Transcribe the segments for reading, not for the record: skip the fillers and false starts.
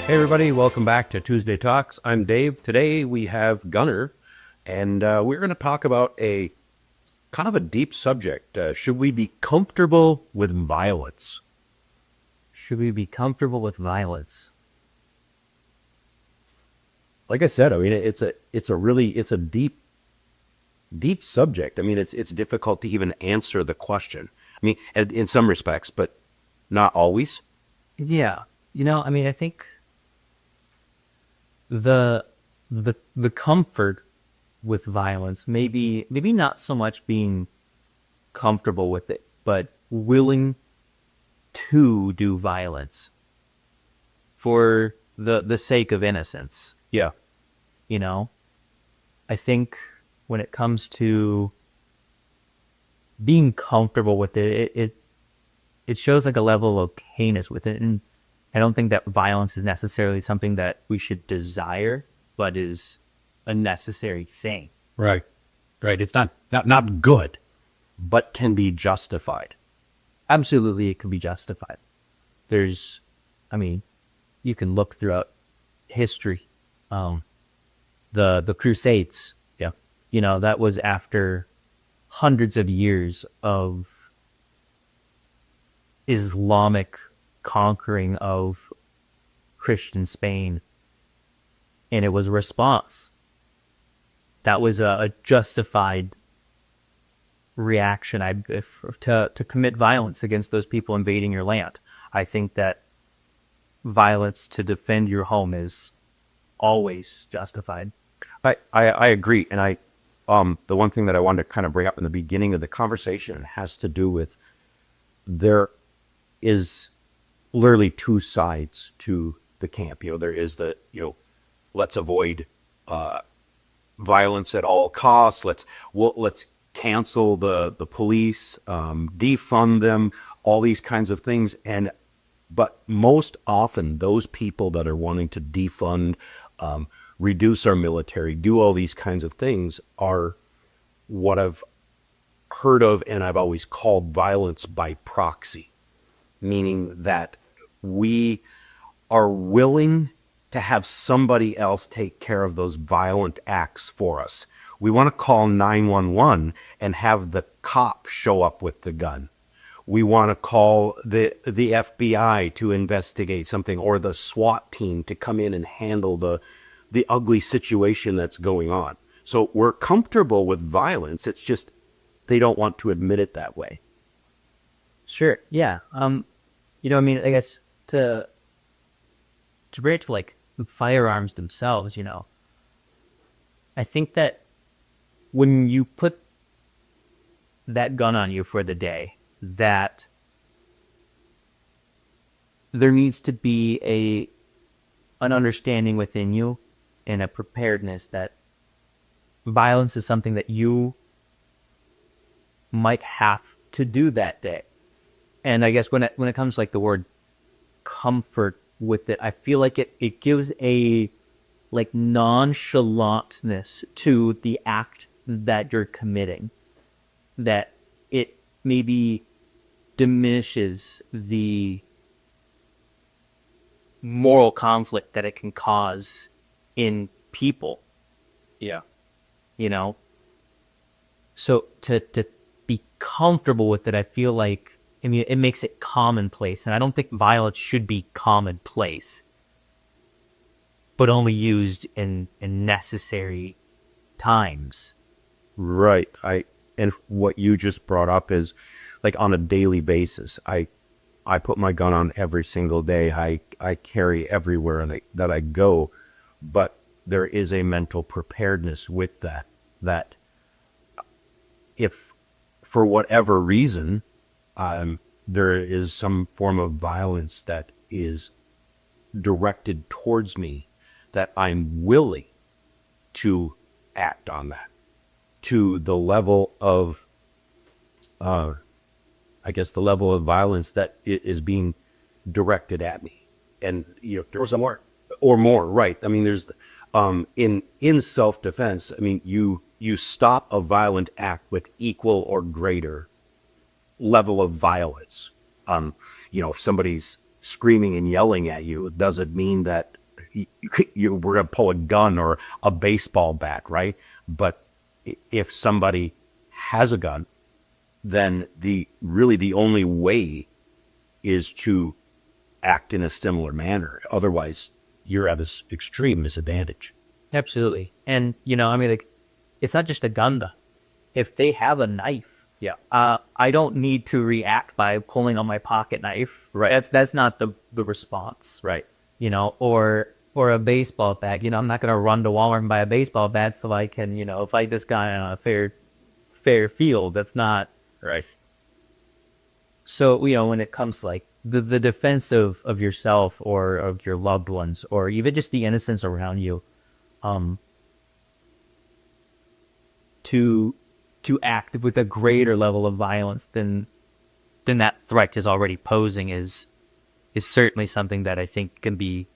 Hey everybody, welcome back to Tuesday Talks. I'm Dave. Today we have Gunnar, and we're going to talk about a kind of a deep subject. Should we be comfortable with violence? Should we be comfortable with violence? Like I said, I mean it's a deep subject. I mean it's difficult to even answer the question. I mean in some respects, but not always. Yeah. I think the the comfort with violence, maybe not so much being comfortable with it, but willing to do violence for the sake of innocence, Yeah. you know? I think when it comes to being comfortable with it shows like a level of okayness with it. And I don't think that violence is necessarily something that we should desire, but is a necessary thing. Right. Right. It's not good, but can be justified. Absolutely, it could be justified. There's, I mean, you can look throughout history. The Crusades, Yeah. that was after hundreds of years of Islamic conquering of Christian Spain, and it was a response. That was a justified reaction to commit violence against those people invading your land. I think that violence to defend your home is always justified. I agree. And the one thing that I wanted to kind of bring up in the beginning of the conversation has to do with there is literally two sides to the camp. There is let's avoid violence at all costs. Let's cancel the police, defund them, all these kinds of things. But most often, those people that are wanting to defund, reduce our military, do all these kinds of things are what I've heard of and I've always called violence by proxy, meaning that we are willing to have somebody else take care of those violent acts for us. We want to call 911 and have the cop show up with the gun. We want to call the FBI to investigate something, or the SWAT team to come in and handle the ugly situation that's going on. So we're comfortable with violence. It's just they don't want to admit it that way. Sure, yeah. I guess to bring it to like firearms themselves, I think that when you put that gun on you for the day, that there needs to be an understanding within you and a preparedness that violence is something that you might have to do that day. And I guess when it comes to like the word comfort with it, I feel like it gives a like nonchalantness to the act that you're committing, that it maybe diminishes the moral conflict that it can cause in people, Yeah. you know? So to be comfortable with it, I feel like, it makes it commonplace. And I don't think violence should be commonplace, but only used in necessary times. Right. And what you just brought up is like on a daily basis. I put my gun on every single day. I carry everywhere that I go, but there is a mental preparedness with that if for whatever reason, there is some form of violence that is directed towards me, that I'm willing to act on that to the level of, I guess, the level of violence that is being directed at me. And, there's more or more, right? I mean, there's, in self-defense, I mean, you stop a violent act with equal or greater level of violence. If somebody's screaming and yelling at you doesn't mean that we're going to pull a gun or a baseball bat, right? But if somebody has a gun, then the only way is to act in a similar manner. Otherwise, you're at this extreme disadvantage. Absolutely. And, I mean, like, it's not just a gun, though. If they have a knife, Yeah. I don't need to react by pulling on my pocket knife. Right. That's not the response. Right. Or a baseball bat. I'm not going to run to Walmart and buy a baseball bat so I can, fight this guy on a fair field. That's not. Right. So, when it comes to like the defense of yourself or of your loved ones or even just the innocents around you, to act with a greater level of violence than that threat is already posing is certainly something that I think can be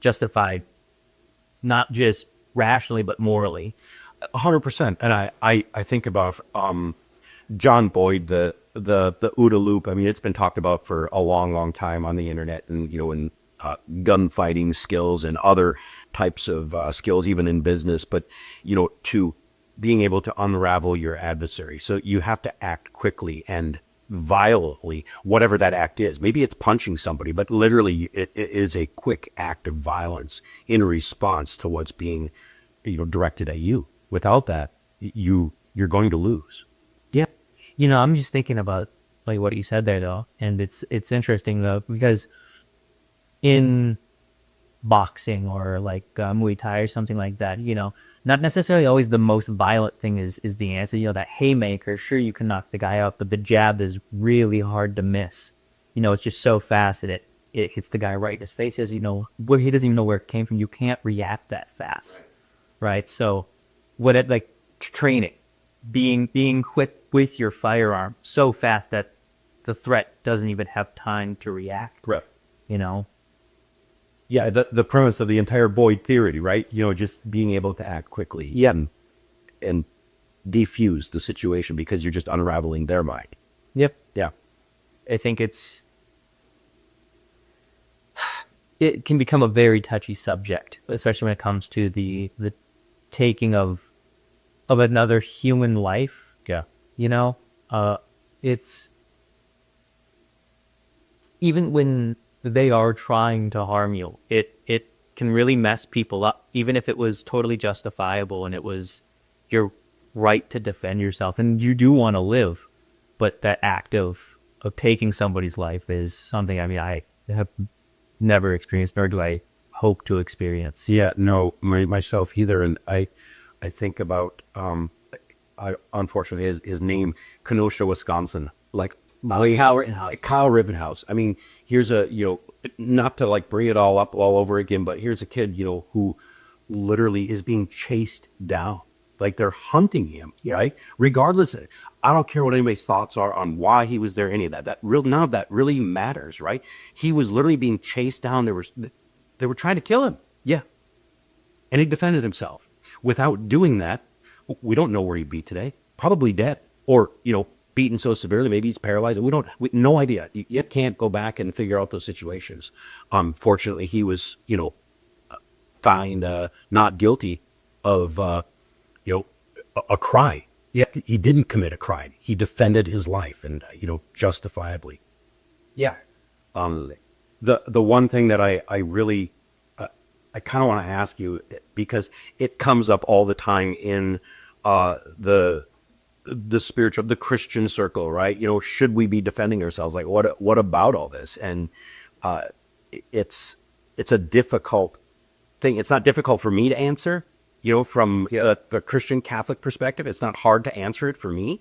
justified, not just rationally but morally. 100%. And I think about John Boyd, the OODA loop. I mean, it's been talked about for a long, long time on the internet, and in gunfighting skills and other types of skills, even in business. But to being able to unravel your adversary, so you have to act quickly and violently, whatever that act is. Maybe it's punching somebody, but literally it is a quick act of violence in response to what's being directed at you. Without that, you're going to lose. Yeah. I'm just thinking about like what you said there though. And it's interesting though, because in boxing or like Muay Thai or something like that, not necessarily always the most violent thing is the answer. That haymaker, sure, you can knock the guy out, but the jab is really hard to miss. It's just so fast that it hits the guy right in his face. As he doesn't even know where it came from. You can't react that fast. Right. So training, being quick with your firearm so fast that the threat doesn't even have time to react. Right. Yeah, the premise of the entire Boyd theory, right? Just being able to act quickly. Yeah. And defuse the situation because you're just unraveling their mind. Yep. Yeah. I think it can become a very touchy subject, especially when it comes to the taking of another human life. Yeah. It's even when they are trying to harm you, it can really mess people up, even if it was totally justifiable and it was your right to defend yourself and you do want to live. But that act of taking somebody's life is something, I have never experienced, nor do I hope to experience. Yeah, no, myself either. And I think about, unfortunately, his name, Kenosha, Wisconsin, like Kyle Rittenhouse. Kyle Rittenhouse. I mean, here's not to like bring it all up all over again, but here's a kid, who literally is being chased down. Like they're hunting him, right? Regardless, I don't care what anybody's thoughts are on why he was there, any of that. None of that really matters, right? He was literally being chased down. They were trying to kill him. Yeah. And he defended himself. Without doing that, we don't know where he'd be today. Probably dead. Or, beaten so severely, maybe he's paralyzed. No idea. You can't go back and figure out those situations. Fortunately, he was, found not guilty of, a crime. Yeah, he didn't commit a crime. He defended his life, and justifiably. Yeah. The one thing that I really I kind of want to ask you, because it comes up all the time in the spiritual, the Christian circle, right? Should we be defending ourselves? Like, what about all this? And it's a difficult thing. It's not difficult for me to answer. From the Christian Catholic perspective, it's not hard to answer it for me.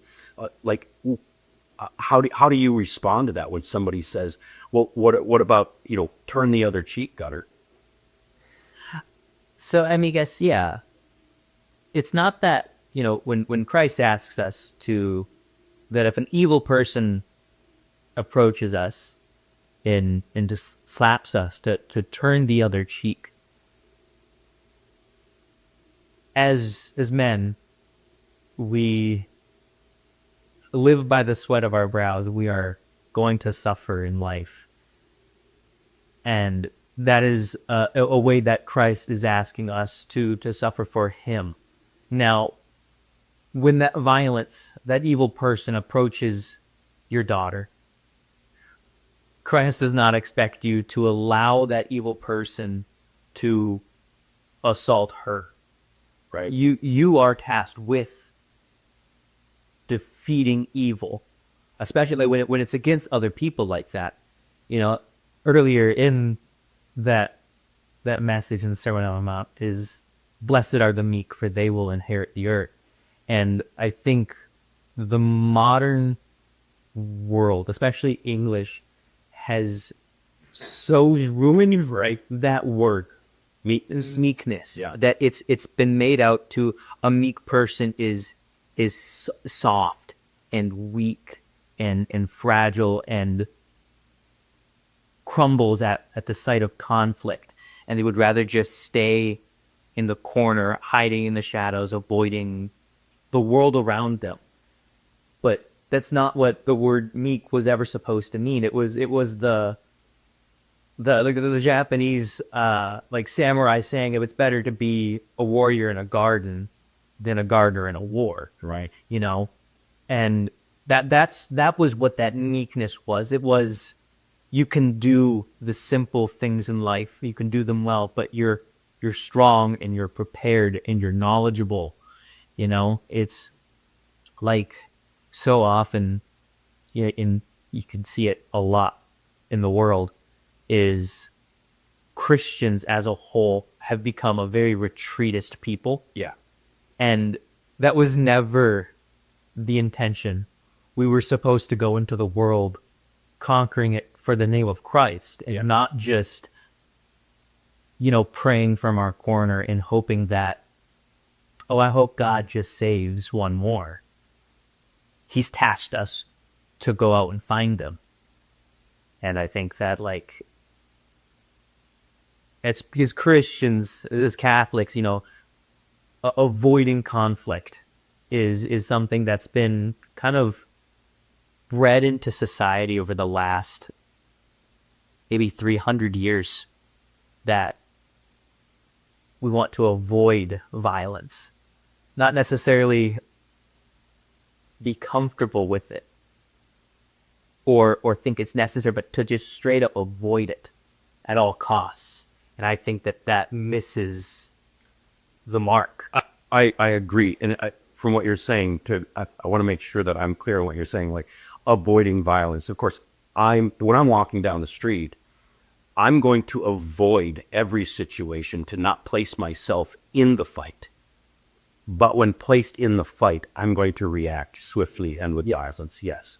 How do you respond to that when somebody says, "Well, what about turn the other cheek, Gunnar?" So I guess yeah, it's not that when Christ asks us that if an evil person approaches us and just slaps us to turn the other cheek. As men, we live by the sweat of our brows. We are going to suffer in life. And that is a way that Christ is asking us to suffer for him. Now, when that violence, that evil person approaches your daughter, Christ does not expect you to allow that evil person to assault her. Right. You are tasked with defeating evil, especially when it's against other people like that. You know, earlier in that message in the Sermon on the Mount is, "Blessed are the meek, for they will inherit the earth." And I think the modern world, especially English, has so ruined that word meekness, Yeah. that it's been made out to a meek person is soft and weak and fragile and crumbles at the sight of conflict, and they would rather just stay in the corner, hiding in the shadows, avoiding the world around them. But that's not what the word meek was ever supposed to mean. It was the Japanese like samurai saying it's better to be a warrior in a garden than a gardener in a war. Right. You know, and that was what that meekness was. It was, you can do the simple things in life, you can do them well, but you're strong and you're prepared and you're knowledgeable. You know, it's like so often, you can see it a lot in the world, is Christians as a whole have become a very retreatist people. Yeah. And that was never the intention. We were supposed to go into the world conquering it for the name of Christ, and not just, praying from our corner and hoping that, oh, I hope God just saves one more. He's tasked us to go out and find them. And I think that, it's because Christians, as Catholics, avoiding conflict is something that's been kind of bred into society over the last maybe 300 years, that we want to avoid violence, not necessarily be comfortable with it or think it's necessary, but to just straight up avoid it at all costs. And I think that misses the mark. I agree. And from what you're saying, I want to make sure that I'm clear on what you're saying, like avoiding violence. Of course, when I'm walking down the street, I'm going to avoid every situation to not place myself in the fight. But when placed in the fight, I'm going to react swiftly and with violence. Yes.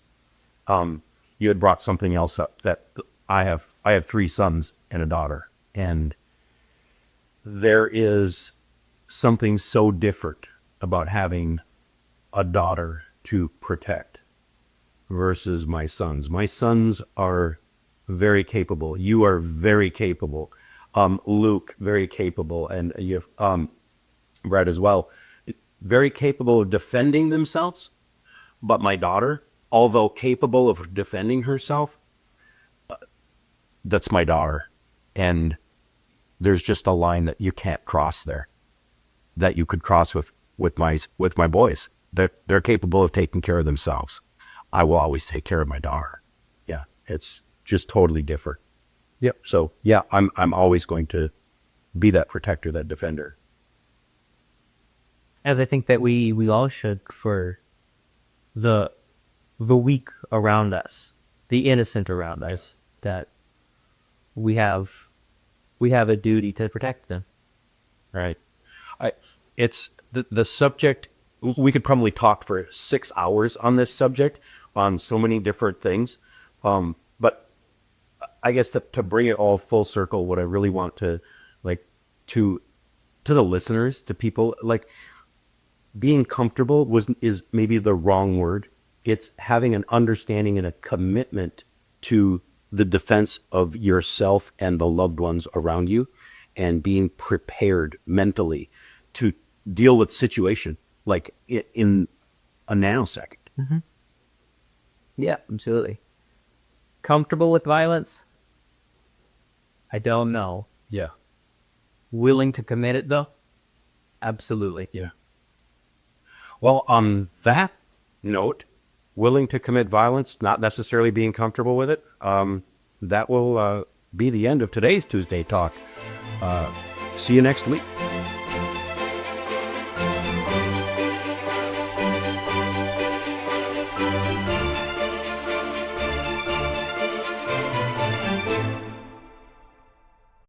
You had brought something else up, that I have 3 sons and a daughter, and there is something so different about having a daughter to protect versus my sons. My sons are very capable. You are very capable. Luke, very capable. And you have Brad as well. Very capable of defending themselves. But my daughter, although capable of defending herself, that's my daughter. And there's just a line that you can't cross there, that you could cross with my boys. They're capable of taking care of themselves. I will always take care of my daughter. Yeah, it's just totally different. Yep. So yeah, I'm always going to be that protector, that defender. As I think that we all should, for the weak around us, the innocent around us, that we have a duty to protect them. Right. It's the subject. We could probably talk for 6 hours on this subject, on so many different things. But I guess to bring it all full circle, what I really want to the listeners, to people, being comfortable is maybe the wrong word. It's having an understanding and a commitment to the defense of yourself and the loved ones around you, and being prepared mentally to deal with situation like in a nanosecond. Mm-hmm. Yeah, absolutely. Comfortable with violence? I don't know. Yeah. Willing to commit it though? Absolutely. Yeah. Well, on that note, willing to commit violence, not necessarily being comfortable with it, that will be the end of today's Tuesday Talk. See you next week.